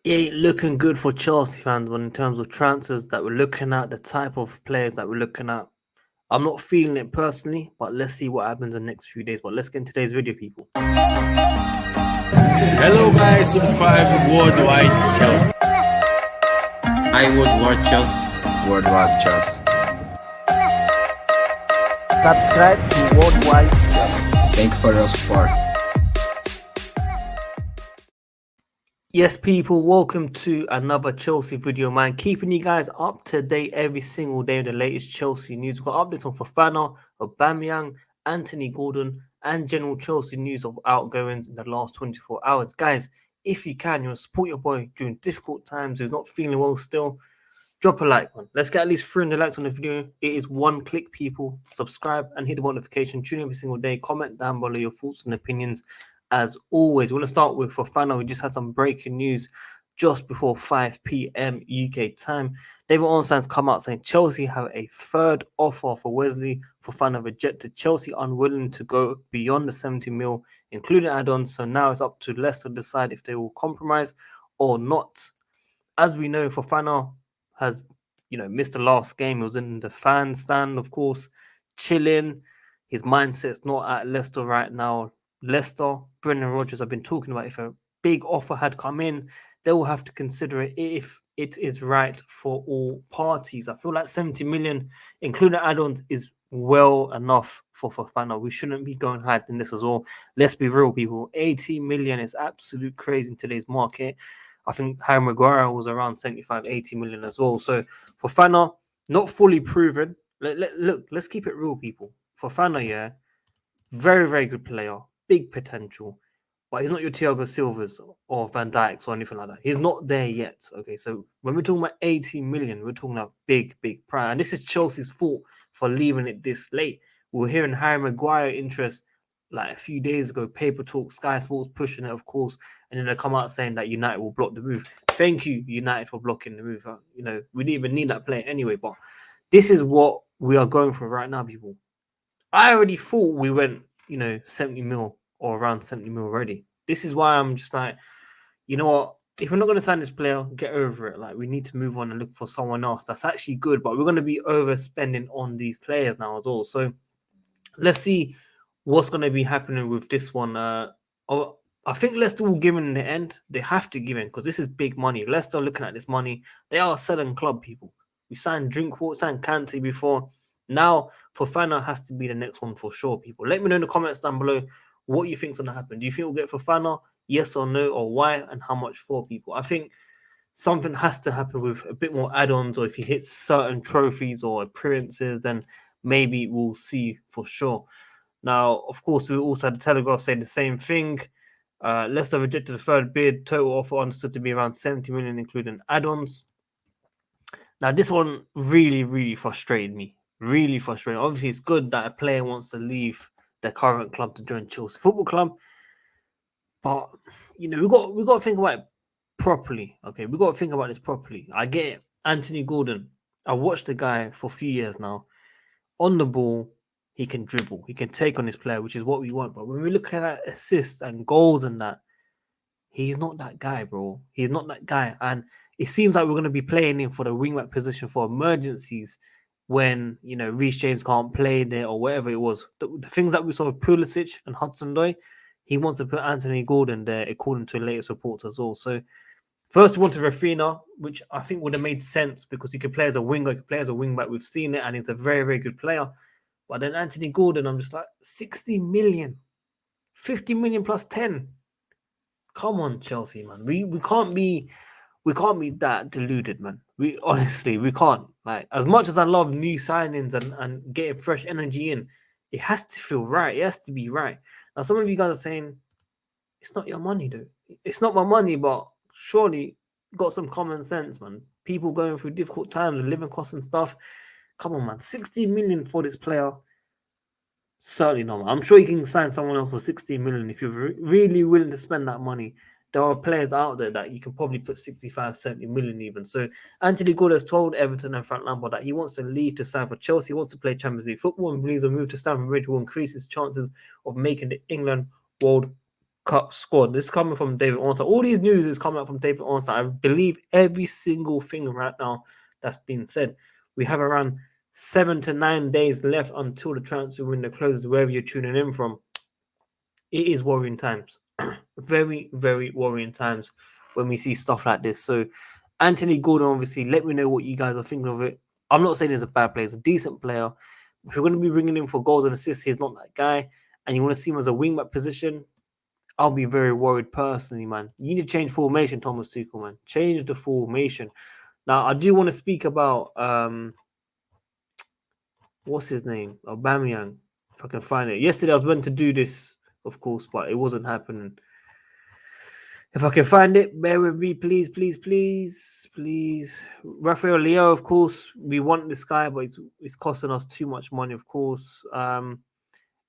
It ain't looking good for Chelsea fans, but in terms of transfers that we're looking at, the type of players that we're looking at, I'm not feeling it personally, but let's see what happens in the next few days. But let's get into today's video, people. Hello guys, subscribe to WorldWideChels. I would WorldWideChels. WorldWideChels. Subscribe to WorldWideChels. Thank you for your support. Yes, people, welcome to another Chelsea video, man. Keeping you guys up to date every single day with the latest Chelsea news. We've got updates on Fofana, Aubameyang, Anthony Gordan, and general Chelsea news of outgoings in the last 24 hours. Guys, if you can, you want to support your boy during difficult times, who's not feeling well still, drop a like, man. Let's get at least 300 likes on the video. It is one click, people. Subscribe and hit the notification. Tune in every single day. Comment down below your thoughts and opinions. As always, we want to start with Fofana. We just had some breaking news just before 5 p.m. UK time. David Ornstein's come out saying Chelsea have a third offer for Wesley. Fofana rejected. Chelsea unwilling to go beyond the 70 mil, including add-ons. So now it's up to Leicester to decide if they will compromise or not. As we know, Fofana has, missed the last game. He was in the fan stand, of course, chilling. His mindset's not at Leicester right now. Leicester, Brendan Rodgers have been talking about if a big offer had come in, they will have to consider it if it is right for all parties. I feel like 70 million, including add-ons, is well enough for Fofana. We shouldn't be going higher than this as well. Let's be real, people. 80 million is absolute crazy in today's market. I think Harry Maguire was around 75, 80 million as well. So Fofana, not fully proven. Look, let's keep it real, people. Fofana, yeah, very, very good player. Big potential, but he's not your Thiago Silvas or Van Dijks or anything like that. He's not there yet. Okay, so when we're talking about 80 million, we're talking about big price. And this is Chelsea's fault for leaving it this late. We were hearing Harry Maguire interest like a few days ago, paper talk, Sky Sports pushing it, of course, and then they come out saying that United will block the move. Thank you, United, for blocking the move. We didn't even need that player anyway, but this is what we are going for right now, people. I already thought we went 70 mil or around 70 mil already. This is why I'm just like, you know what? If we're not going to sign this player, get over it. Like, we need to move on and look for someone else that's actually good. But we're going to be overspending on these players now as well. So let's see what's going to be happening with this one. I think Leicester will give in the end. They have to give in because this is big money. Leicester looking at this money. They are a selling club, people. We signed Drinkwater, signed Kante before. Now, Fofana has to be the next one for sure, people. Let me know in the comments down below what you think's going to happen. Do you think we'll get Fofana? Yes or no, or why, and how much for, people? I think something has to happen with a bit more add-ons, or if he hits certain trophies or appearances, then maybe we'll see for sure. Now, of course, we also had the Telegraph say the same thing. Leicester rejected the third bid. Total offer understood to be around 70 million, including add-ons. Now, this one really, really frustrated me. Really frustrating. Obviously, it's good that a player wants to leave their current club to join Chelsea Football Club, but we got to think about it properly. Okay, we got to think about this properly. I get it. Anthony Gordan. I watched the guy for a few years now. On the ball, he can dribble. He can take on his player, which is what we want. But when we look at assists and goals and that, he's not that guy, bro. He's not that guy, and it seems like we're going to be playing him for the wingback position for emergencies. When Reece James can't play there or whatever it was, the things that we saw with Pulisic and Hudson-Odoi, he wants to put Anthony Gordan there, according to the latest reports as well. So first we wanted Rafinha, which I think would have made sense because he could play as a winger, he could play as a wingback. We've seen it, and he's a very, very good player. But then Anthony Gordan, I'm just like 60 million, 50 million plus 10. Come on, Chelsea, man. We can't be that deluded, man. We can't. Like, as much as I love new signings and getting fresh energy in, it has to feel right. It has to be right. Now, some of you guys are saying, it's not your money, though. It's not my money, but surely got some common sense, man. People going through difficult times with living costs and stuff. Come on, man. 60 million for this player. Certainly not, man. I'm sure you can sign someone else for 60 million if you're really willing to spend that money. There are players out there that you can probably put 65, 70 million even. So Anthony Gordan has told Everton and Frank Lampard that he wants to leave to sign for Chelsea. He wants to play Champions League football and believes a move to Stamford Bridge will increase his chances of making the England World Cup squad. This is coming from David Ornstein. All these news is coming up from David Ornstein. I believe every single thing right now that's been said. We have around 7 to 9 days left until the transfer window closes, wherever you're tuning in from. It is worrying times. Very, very worrying times when we see stuff like this. So, Anthony Gordon, obviously, let me know what you guys are thinking of it. I'm not saying he's a bad player, he's a decent player. If you're going to be bringing him for goals and assists, he's not that guy. And you want to see him as a wingback position, I'll be very worried personally, man. You need to change formation, Thomas Tuchel, man. Change the formation. Now, I do want to speak about what's his name? Aubameyang, if I can find it. Yesterday, I was meant to do this, of course, but it wasn't happening. If I can find it, bear with me, please, please, please, please. Rafael Leo, of course, we want this guy, but it's costing us too much money, of course.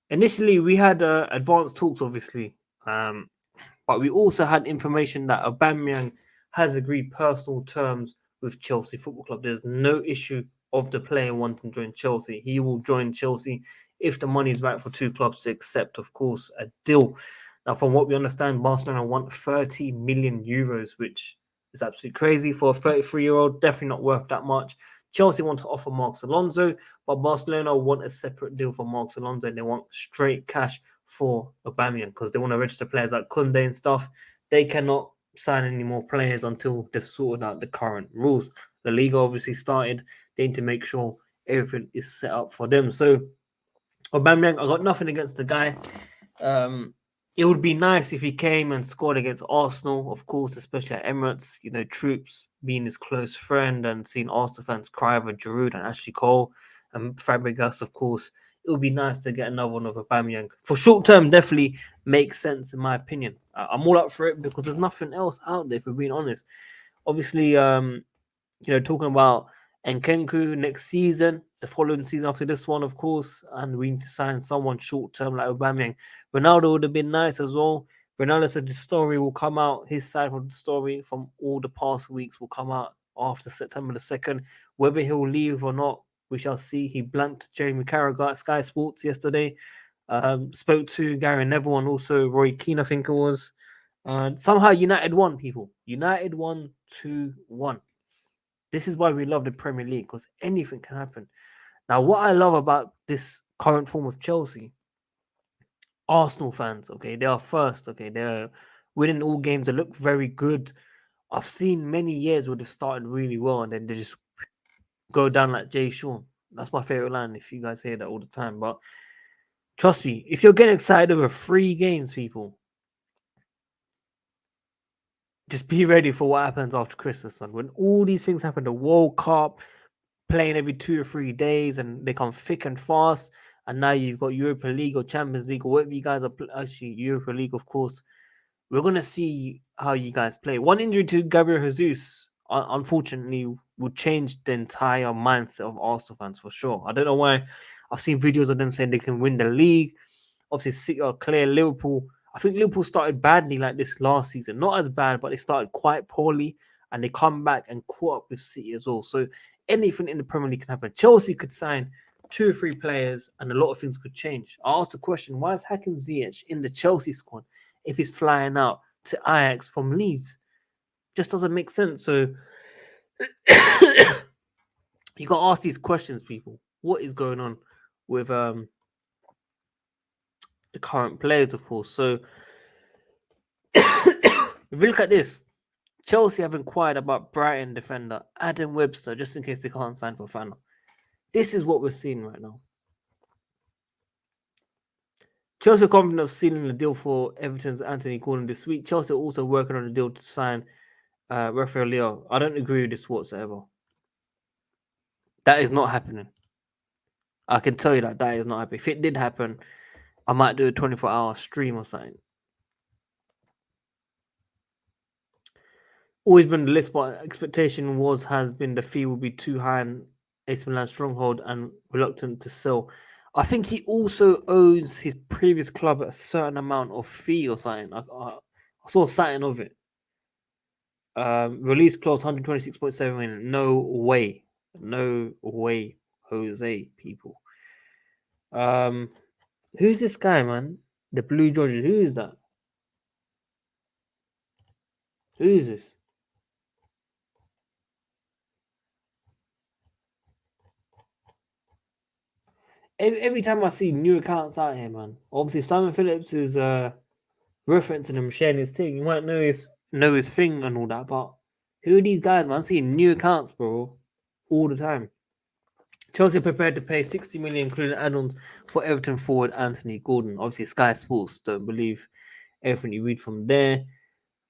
Initially, we had advanced talks, obviously, but we also had information that Aubameyang has agreed personal terms with Chelsea Football Club. There's no issue of the player wanting to join Chelsea. He will join Chelsea if the money is right for two clubs to accept, of course, a deal. Now, from what we understand, Barcelona want 30 million euros, which is absolutely crazy for a 33-year-old. Definitely not worth that much. Chelsea want to offer Marcos Alonso, but Barcelona want a separate deal for Marcos Alonso, and they want straight cash for Aubameyang because they want to register players like Koundé and stuff. They cannot sign any more players until they've sorted out the current rules. The league obviously started. They need to make sure everything is set up for them. So, Aubameyang, I got nothing against the guy. It would be nice if he came and scored against Arsenal, of course, especially at Emirates. You know, Troops being his close friend and seeing Arsenal fans cry over Giroud and Ashley Cole and Fabregas, of course. It would be nice to get another one of Aubameyang. For short term, definitely makes sense in my opinion. I'm all up for it because there's nothing else out there, if we're being honest. Obviously, talking about Nkenku next season, the following season after this one, of course, and we need to sign someone short term like Aubameyang. Ronaldo would have been nice as well. Ronaldo said the story will come out, his side of the story from all the past weeks will come out after September the 2nd. Whether he'll leave or not, we shall see. He blanked Jamie Carragher at Sky Sports yesterday. Spoke to Gary Neville and also Roy Keane, I think it was. And somehow United won, people. United won 2-1. This is why we love the Premier League, because anything can happen. Now, what I love about this current form of Chelsea, Arsenal fans, okay, they are first, okay, they're winning all games. They look very good. I've seen many years where they've started really well and then they just go down like Jay Sean. That's my favorite line, if you guys hear that all the time. But trust me, if you're getting excited over 3 games, people, just be ready for what happens after Christmas, man. When all these things happen, the World Cup, playing every 2 or 3 days, and they come thick and fast. And now you've got Europa League or Champions League or whatever you guys are actually Europa League, of course. We're gonna see how you guys play. One injury to Gabriel Jesus, unfortunately, would change the entire mindset of Arsenal fans for sure. I don't know why. I've seen videos of them saying they can win the league. Obviously, City are clear. Liverpool. I think Liverpool started badly like this last season. Not as bad, but they started quite poorly, and they come back and caught up with City as well. So anything in the Premier League can happen. Chelsea could sign 2 or 3 players, and a lot of things could change. I asked the question: why is Hakim Ziyech in the Chelsea squad if he's flying out to Ajax from Leeds? Just doesn't make sense. So you got to ask these questions, people. What is going on with the current players, of course? So if we look at this, Chelsea have inquired about Brighton defender Adam Webster just in case they can't sign Fofana. This is what we're seeing right now. Chelsea are confident of sealing the deal for Everton's Anthony Gordon this week. Chelsea are also working on a deal to sign Rafael Leo. I don't agree with this whatsoever. That is not happening. I can tell you that is not happening. If it did happen, I might do a 24-hour stream or something. Always been the list, but expectation has been the fee will be too high and AC Milan stronghold and reluctant to sell. I think he also owes his previous club a certain amount of fee or something. I saw something of it. Release clause 126.7 million. No way. No way, Jose, people. Who's this guy, man? The Blue Georges. Who is that? Who is this? Every time I see new accounts out here, man. Obviously, Simon Phillips is referencing him, sharing his thing. You might know his thing and all that, but who are these guys, man? I'm seeing new accounts, bro, all the time. Chelsea are prepared to pay 60 million, including add-ons, for Everton forward Anthony Gordan. Obviously, Sky Sports don't believe everything you read from there.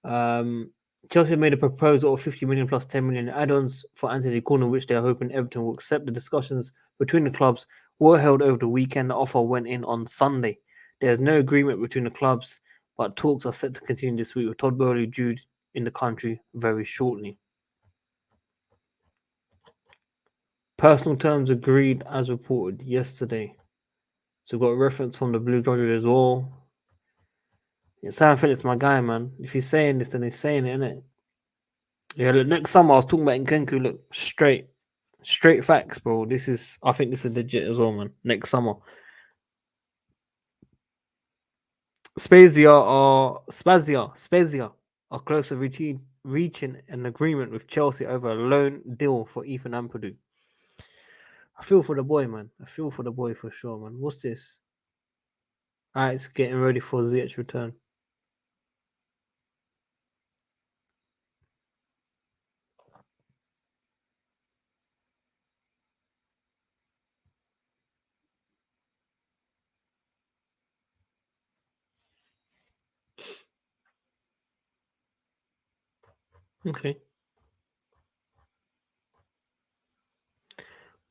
Chelsea made a proposal of 50 million plus 10 million add-ons for Anthony Gordon, which they are hoping Everton will accept. The discussions between the clubs were held over the weekend. The offer went in on Sunday. There is no agreement between the clubs, but talks are set to continue this week with Todd Bowley due in the country very shortly. Personal terms agreed as reported yesterday. So we've got a reference from the Blue Dodgers as well. Yeah, Sam Phillips, my guy, man. If he's saying this, then he's saying it, innit? Yeah, look, next summer I was talking about Nkenku. Look, straight facts, bro. I think this is legit as well, man. Next summer, Spezia are close to reaching an agreement with Chelsea over a loan deal for Ethan Ampadu. I feel for the boy, man. I feel for the boy for sure, man. What's this? It's getting ready for Ziyech's return. Okay.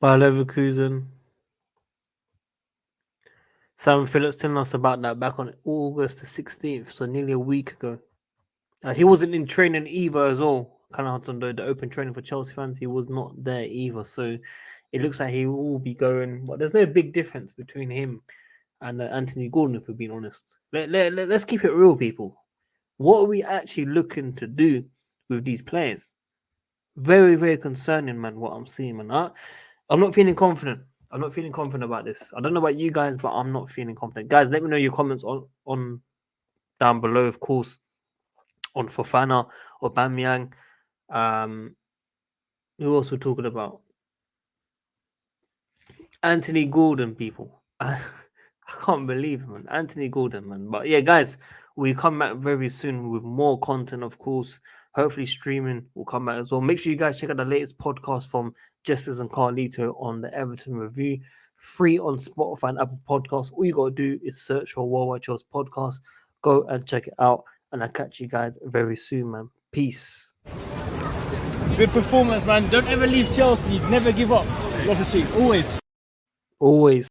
By Leverkusen. Sam Phillips telling us about that back on August the 16th, so nearly a week ago. He wasn't in training either as well. Kind of on the open training for Chelsea fans, he was not there either. So it looks like he will be going, but there's no big difference between him and Anthony Gordon, if we're being honest. Let's keep it real, people. What are we actually looking to do with these players? Very, very concerning, man, what I'm seeing, man. I'm not feeling confident. I'm not feeling confident about this. I don't know about you guys, but I'm not feeling confident. Guys, let me know your comments on down below, of course, on Fofana, Aubameyang. Who else we're talking about? Anthony Gordon, people. I can't believe it, man. Anthony Gordon, man. But yeah, guys, we come back very soon with more content, of course. Hopefully, streaming will come back as well. Make sure you guys check out the latest podcast from Justice and Carlito on the Everton review. Free on Spotify and Apple Podcasts. All you got to do is search for WorldWideChels podcast. Go and check it out. And I'll catch you guys very soon, man. Peace. Good performance, man. Don't ever leave Chelsea. Never give up. Love the street. Always. Always.